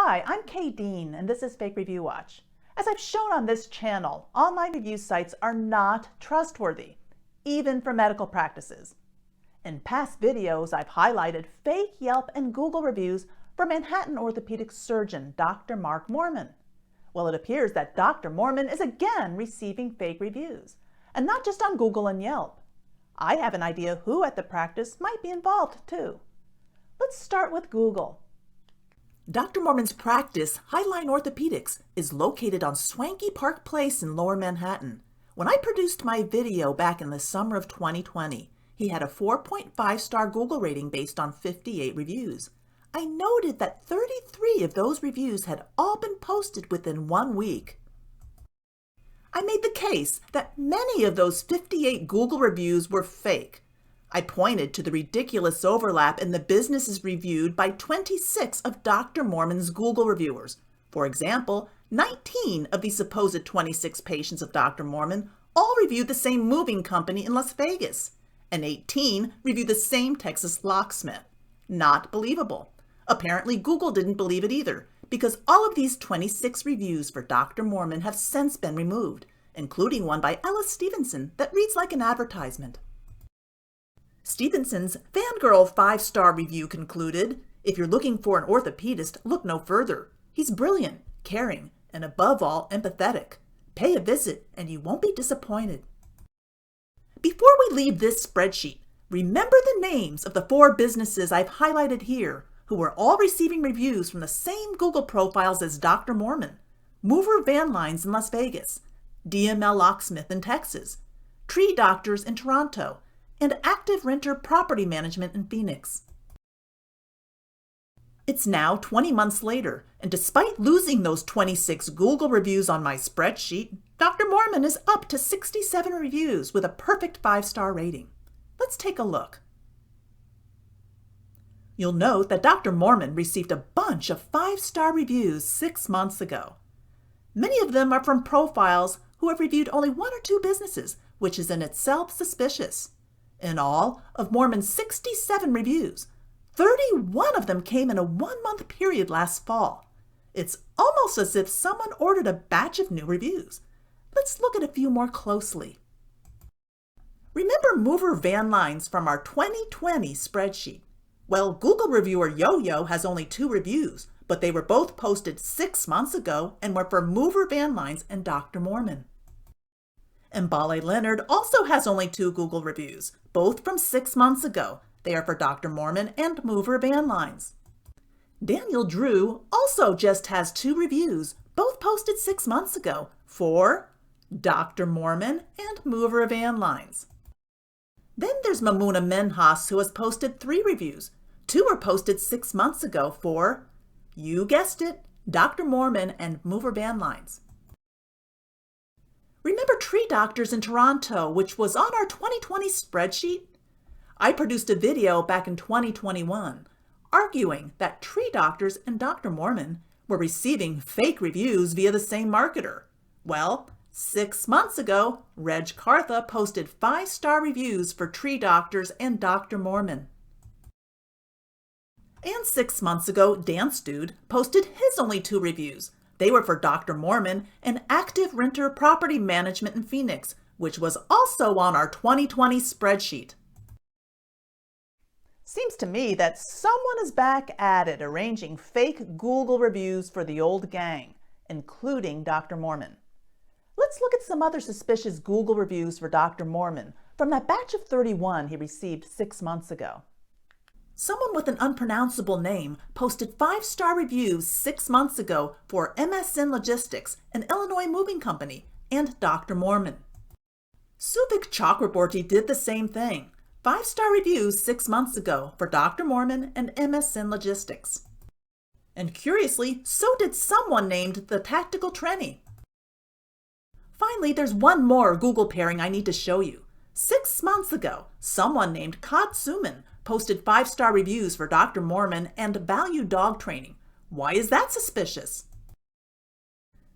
Hi, I'm Kay Dean, and this is Fake Review Watch. As I've shown on this channel, online review sites are not trustworthy, even for medical practices. In past videos, I've highlighted fake Yelp and Google reviews for Manhattan orthopedic surgeon Dr. Mark Mohrmann. Well, it appears that Dr. Mohrmann is again receiving fake reviews, and not just on Google and Yelp. I have an idea who at the practice might be involved too. Let's start with Google. Dr. Mohrmann's practice, Highline Orthopedics, is located on Swanky Park Place in Lower Manhattan. When I produced my video back in the summer of 2020, he had a 4.5-star Google rating based on 58 reviews. I noted that 33 of those reviews had all been posted within 1 week. I made the case that many of those 58 Google reviews were fake. I pointed to the ridiculous overlap in the businesses reviewed by 26 of Dr. Mohrmann's Google reviewers. For example, 19 of the supposed 26 patients of Dr. Mohrmann all reviewed the same moving company in Las Vegas, and 18 reviewed the same Texas locksmith. Not believable. Apparently, Google didn't believe it either, because all of these 26 reviews for Dr. Mohrmann have since been removed, including one by Ellis Stevenson that reads like an advertisement. Stevenson's Fangirl 5-star review concluded, "If you're looking for an orthopedist, look no further. He's brilliant, caring, and above all, empathetic. Pay a visit and you won't be disappointed." Before we leave this spreadsheet, remember the names of the 4 businesses I've highlighted here who were all receiving reviews from the same Google profiles as Dr. Mohrmann: Mover Van Lines in Las Vegas, DML Locksmith in Texas, Tree Doctors in Toronto, and Active Renter Property Management in Phoenix. It's now 20 months later, and despite losing those 26 Google reviews on my spreadsheet, Dr. Mohrmann is up to 67 reviews with a perfect 5-star rating. Let's take a look. You'll note that Dr. Mohrmann received a bunch of 5-star reviews 6 months ago. Many of them are from profiles who have reviewed only 1 or 2 businesses, which is in itself suspicious. In all, of Mohrmann's 67 reviews, 31 of them came in a 1-month period last fall. It's almost as if someone ordered a batch of new reviews. Let's look at a few more closely. Remember Mover Van Lines from our 2020 spreadsheet? Well, Google reviewer Yo-Yo has only 2 reviews, but they were both posted 6 months ago and were for Mover Van Lines and Dr. Mohrmann. Mbale Leonard also has only 2 Google reviews, both from 6 months ago. They are for Dr. Mohrmann and Mover Van Lines. Daniel Drew also just has 2 reviews, both posted 6 months ago, for Dr. Mohrmann and Mover Van Lines. Then there's Mamuna Menhas, who has posted 3 reviews. 2 were posted 6 months ago for, you guessed it, Dr. Mohrmann and Mover Van Lines. Remember Tree Doctors in Toronto, which was on our 2020 spreadsheet? I produced a video back in 2021 arguing that Tree Doctors and Dr. Mohrmann were receiving fake reviews via the same marketer. Well, 6 months ago, Reg Kartha posted 5-star reviews for Tree Doctors and Dr. Mohrmann. And 6 months ago, Dance Dude posted his only 2 reviews. They were for Dr. Mohrmann and Active Renter Property Management in Phoenix, which was also on our 2020 spreadsheet. Seems to me that someone is back at it arranging fake Google reviews for the old gang, including Dr. Mohrmann. Let's look at some other suspicious Google reviews for Dr. Mohrmann from that batch of 31 he received 6 months ago. Someone with an unpronounceable name posted 5-star reviews 6 months ago for MSN Logistics, an Illinois moving company, and Dr. Mohrmann. Suvik Chakraborty did the same thing. 5-star reviews 6 months ago for Dr. Mohrmann and MSN Logistics. And curiously, so did someone named the Tactical Trenny. Finally, there's one more Google pairing I need to show you. 6 months ago, someone named Katsuman posted 5-star reviews for Dr. Mohrmann and Value Dog Training. Why is that suspicious?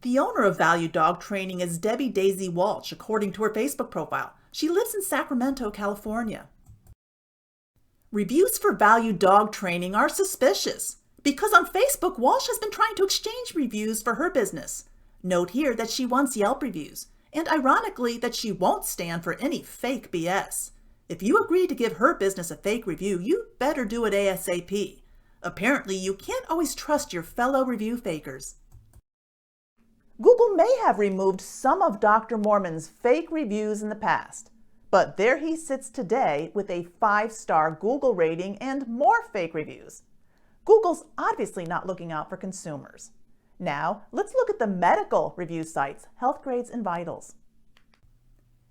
The owner of Value Dog Training is Debbie Daisy Walsh, according to her Facebook profile. She lives in Sacramento, California. Reviews for Value Dog Training are suspicious because on Facebook, Walsh has been trying to exchange reviews for her business. Note here that she wants Yelp reviews, and ironically that she won't stand for any fake BS. If you agree to give her business a fake review, you better do it ASAP. Apparently, you can't always trust your fellow review fakers. Google may have removed some of Dr. Mohrmann's fake reviews in the past, but there he sits today with a 5-star Google rating and more fake reviews. Google's obviously not looking out for consumers. Now, let's look at the medical review sites, Healthgrades and Vitals.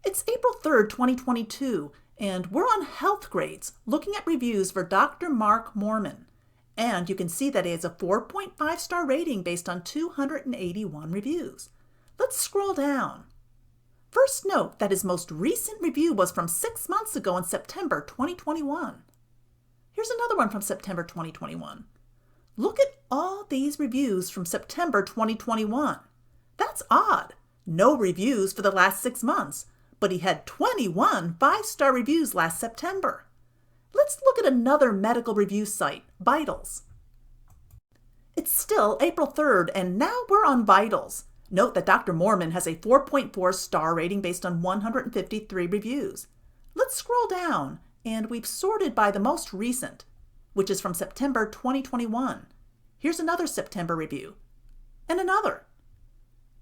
It's April 3rd, 2022, and we're on Healthgrades looking at reviews for Dr. Mark Mohrmann. And you can see that he has a 4.5-star rating based on 281 reviews. Let's scroll down. First, note that his most recent review was from 6 months ago in September 2021. Here's another one from September 2021. Look at all these reviews from September 2021. That's odd. No reviews for the last 6 months, but he had 21 5-star reviews last September. Let's look at another medical review site, Vitals. It's still April 3rd, and now we're on Vitals. Note that Dr. Mohrmann has a 4.4-star rating based on 153 reviews. Let's scroll down, and we've sorted by the most recent, which is from September 2021. Here's another September review, and another.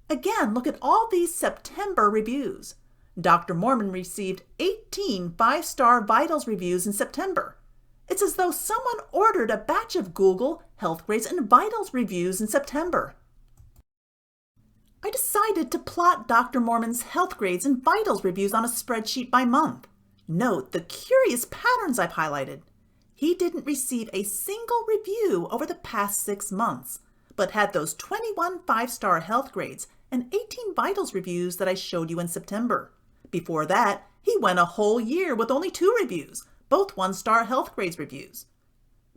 Again, look at all these September reviews. Dr. Mohrmann received 18 5-star Vitals reviews in September. It's as though someone ordered a batch of Google, Healthgrades, and Vitals reviews in September. I decided to plot Dr. Mohrmann's Healthgrades and Vitals reviews on a spreadsheet by month. Note the curious patterns I've highlighted. He didn't receive a single review over the past 6 months, but had those 21 5-star Healthgrades and 18 Vitals reviews that I showed you in September. Before that, he went a whole year with only 2 reviews, both 1-star Healthgrades reviews.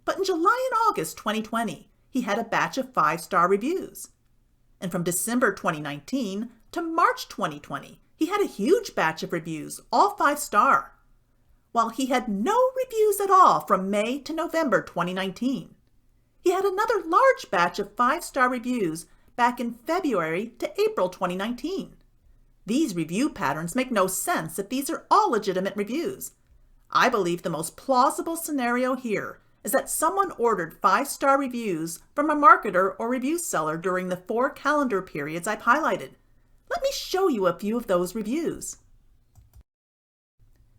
But in July and August 2020, he had a batch of 5-star reviews. And from December 2019 to March 2020, he had a huge batch of reviews, all 5-star, while he had no reviews at all from May to November 2019. He had another large batch of 5-star reviews back in February to April 2019. These review patterns make no sense if these are all legitimate reviews. I believe the most plausible scenario here is that someone ordered 5-star reviews from a marketer or review seller during the 4 calendar periods I've highlighted. Let me show you a few of those reviews.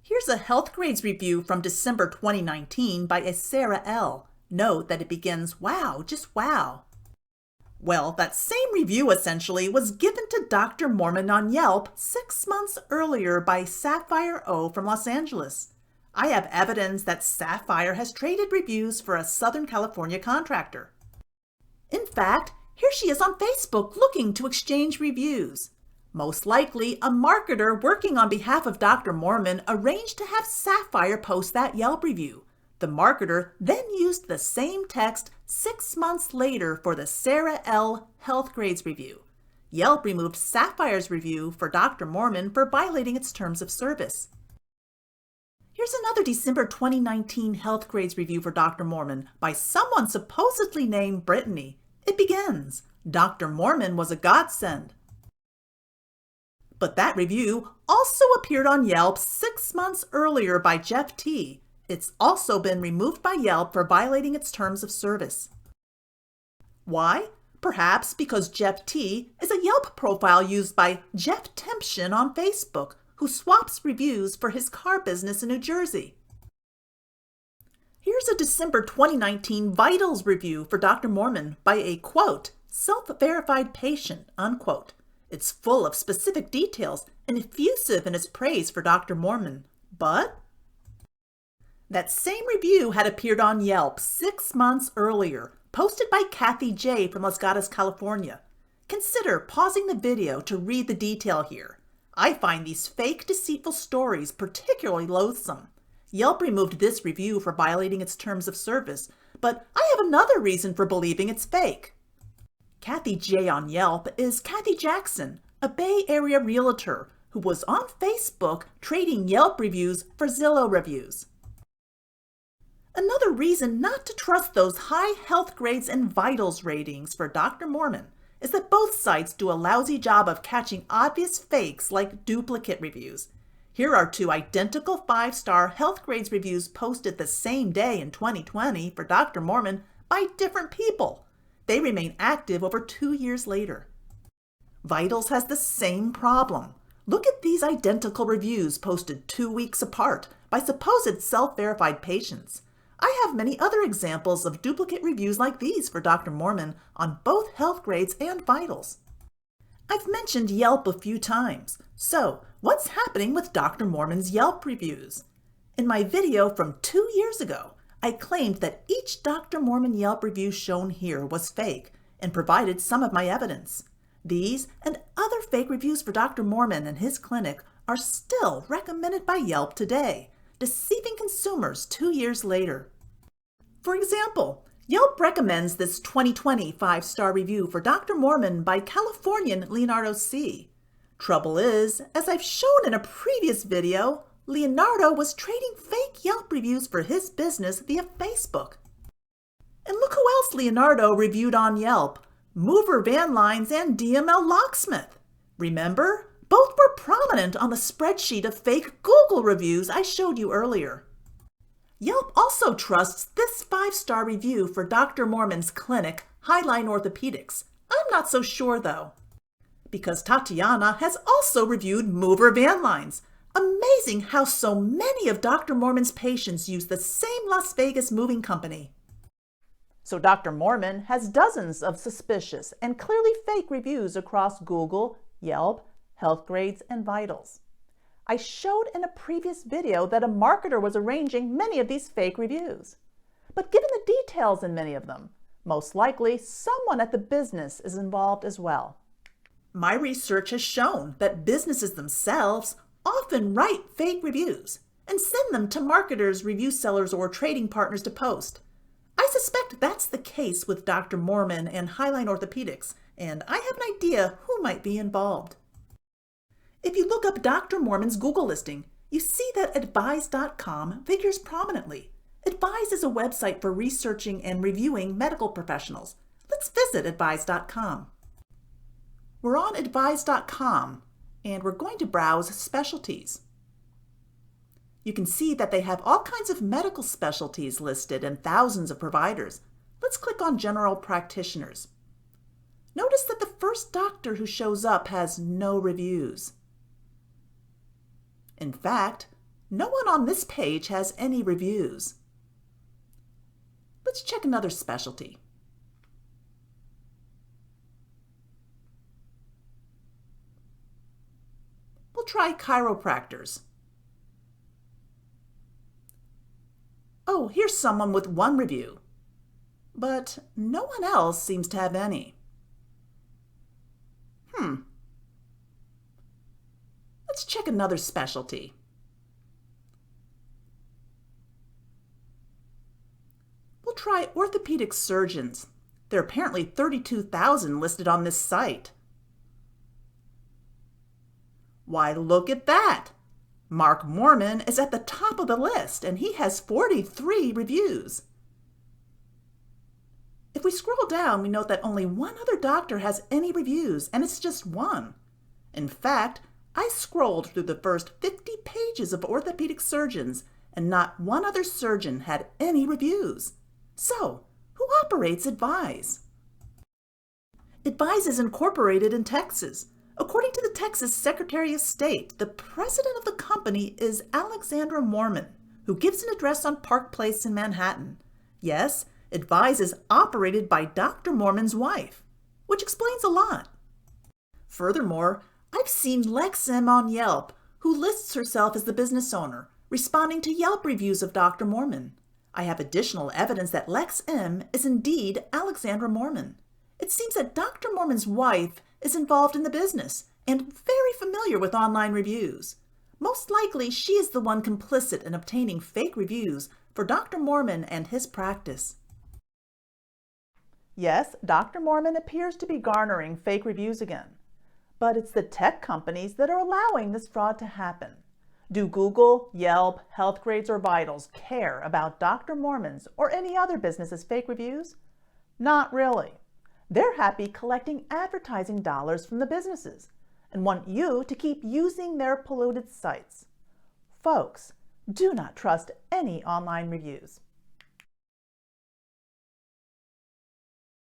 Here's a Healthgrades review from December 2019 by a Sarah L. Note that it begins, "Wow, just wow." Well, that same review essentially was given to Dr. Mohrmann on Yelp 6 months earlier by Sapphire O from Los Angeles. I have evidence that Sapphire has traded reviews for a Southern California contractor. In fact, here she is on Facebook looking to exchange reviews. Most likely, a marketer working on behalf of Dr. Mohrmann arranged to have Sapphire post that Yelp review. The marketer then used the same text 6 months later for the Sarah L. Healthgrades review. Yelp removed Sapphire's review for Dr. Mohrmann for violating its terms of service. Here's another December 2019 Healthgrades review for Dr. Mohrmann by someone supposedly named Brittany. It begins, "Dr. Mohrmann was a godsend." But that review also appeared on Yelp 6 months earlier by Jeff T. It's also been removed by Yelp for violating its terms of service. Why? Perhaps because Jeff T is a Yelp profile used by Jeff Temption on Facebook, who swaps reviews for his car business in New Jersey. Here's a December 2019 Vitals review for Dr. Mohrmann by a, quote, "self-verified patient," unquote. It's full of specific details and effusive in its praise for Dr. Mohrmann. But that same review had appeared on Yelp 6 months earlier, posted by Kathy J. from Los Gatos, California. Consider pausing the video to read the detail here. I find these fake, deceitful stories particularly loathsome. Yelp removed this review for violating its terms of service, but I have another reason for believing it's fake. Kathy J. on Yelp is Kathy Jackson, a Bay Area realtor who was on Facebook trading Yelp reviews for Zillow reviews. Another reason not to trust those high Healthgrades and Vitals ratings for Dr. Mohrmann is that both sites do a lousy job of catching obvious fakes like duplicate reviews. Here are two identical 5-star Healthgrades reviews posted the same day in 2020 for Dr. Mohrmann by different people. They remain active over 2 years later. Vitals has the same problem. Look at these identical reviews posted 2 weeks apart by supposed self-verified patients. I have many other examples of duplicate reviews like these for Dr. Mohrmann on both Healthgrades and Vitals. I've mentioned Yelp a few times, so what's happening with Dr. Mohrmann's Yelp reviews? In my video from 2 years ago, I claimed that each Dr. Mohrmann Yelp review shown here was fake and provided some of my evidence. These and other fake reviews for Dr. Mohrmann and his clinic are still recommended by Yelp today, deceiving consumers 2 years later. For example, Yelp recommends this 2020 5-star review for Dr. Mohrmann by Californian Leonardo C. Trouble is, as I've shown in a previous video, Leonardo was trading fake Yelp reviews for his business via Facebook. And look who else Leonardo reviewed on Yelp: Mover Van Lines and DML Locksmith. Remember? Both were prominent on the spreadsheet of fake Google reviews I showed you earlier. Yelp also trusts this 5-star review for Dr. Mohrmann's clinic, Highline Orthopedics. I'm not so sure though, because Tatiana has also reviewed Mover Van Lines. Amazing how so many of Dr. Mohrmann's patients use the same Las Vegas moving company. So Dr. Mohrmann has dozens of suspicious and clearly fake reviews across Google, Yelp, Healthgrades, and Vitals. I showed in a previous video that a marketer was arranging many of these fake reviews. But given the details in many of them, most likely someone at the business is involved as well. My research has shown that businesses themselves often write fake reviews and send them to marketers, review sellers, or trading partners to post. I suspect that's the case with Dr. Mohrmann and Highline Orthopedics, and I have an idea who might be involved. If you look up Dr. Mohrmann's Google listing, you see that Advise.com figures prominently. Advise is a website for researching and reviewing medical professionals. Let's visit Advise.com. We're on Advise.com, and we're going to browse specialties. You can see that they have all kinds of medical specialties listed and thousands of providers. Let's click on General Practitioners. Notice that the first doctor who shows up has no reviews. In fact, no one on this page has any reviews. Let's check another specialty. We'll try chiropractors. Oh, here's someone with 1 review, but no one else seems to have any. Let's check another specialty. We'll try orthopedic surgeons. There are apparently 32,000 listed on this site. Why, look at that! Mark Mohrmann is at the top of the list, and he has 43 reviews. If we scroll down, we note that only one other doctor has any reviews, and it's just one. In fact, I scrolled through the first 50 pages of orthopedic surgeons, and not one other surgeon had any reviews. So, who operates Advise? Advise is incorporated in Texas. According to the Texas Secretary of State, the president of the company is Alexandra Mohrmann, who gives an address on Park Place in Manhattan. Yes, Advise is operated by Dr. Mohrmann's wife, which explains a lot. Furthermore, I've seen Lexm on Yelp, who lists herself as the business owner, responding to Yelp reviews of Dr. Mohrmann. I have additional evidence that Lexm is indeed Alexandra Mohrmann. It seems that Dr. Mohrmann's wife is involved in the business and very familiar with online reviews. Most likely, she is the one complicit in obtaining fake reviews for Dr. Mohrmann and his practice. Yes, Dr. Mohrmann appears to be garnering fake reviews again. But it's the tech companies that are allowing this fraud to happen. Do Google, Yelp, Healthgrades, or Vitals care about Dr. Mohrmann's or any other business's fake reviews? Not really. They're happy collecting advertising dollars from the businesses and want you to keep using their polluted sites. Folks, do not trust any online reviews.